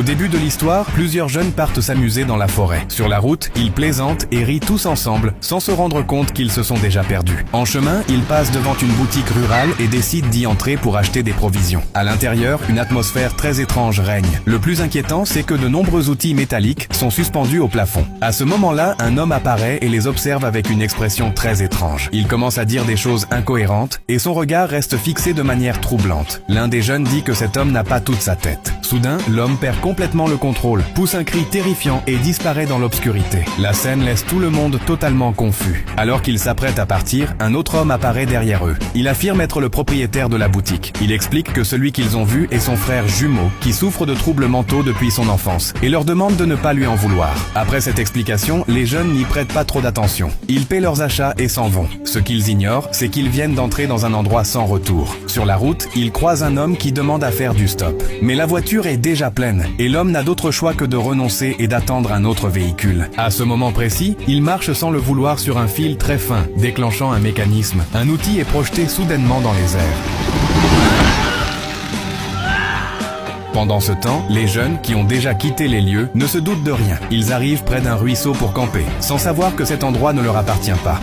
Au début de l'histoire, plusieurs jeunes partent s'amuser dans la forêt. Sur la route, ils plaisantent et rient tous ensemble, sans se rendre compte qu'ils se sont déjà perdus. En chemin, ils passent devant une boutique rurale et décident d'y entrer pour acheter des provisions. À l'intérieur, une atmosphère très étrange règne. Le plus inquiétant, c'est que de nombreux outils métalliques sont suspendus au plafond. À ce moment-là, un homme apparaît et les observe avec une expression très étrange. Il commence à dire des choses incohérentes et son regard reste fixé de manière troublante. L'un des jeunes dit que cet homme n'a pas toute sa tête. Soudain, l'homme perd complètement le contrôle, pousse un cri terrifiant et disparaît dans l'obscurité. La scène laisse tout le monde totalement confus. Alors qu'ils s'apprêtent à partir, un autre homme apparaît derrière eux. Il affirme être le propriétaire de la boutique. Il explique que celui qu'ils ont vu est son frère jumeau, qui souffre de troubles mentaux depuis son enfance, et leur demande de ne pas lui en vouloir. Après cette explication, les jeunes n'y prêtent pas trop d'attention. Ils paient leurs achats et s'en vont. Ce qu'ils ignorent, c'est qu'ils viennent d'entrer dans un endroit sans retour. Sur la route, ils croisent un homme qui demande à faire du stop. Mais la voiture est déjà pleine, et l'homme n'a d'autre choix que de renoncer et d'attendre un autre véhicule. À ce moment précis, il marche sans le vouloir sur un fil très fin, déclenchant un mécanisme. Un outil est projeté soudainement dans les airs. Pendant ce temps, les jeunes, qui ont déjà quitté les lieux, ne se doutent de rien. Ils arrivent près d'un ruisseau pour camper, sans savoir que cet endroit ne leur appartient pas.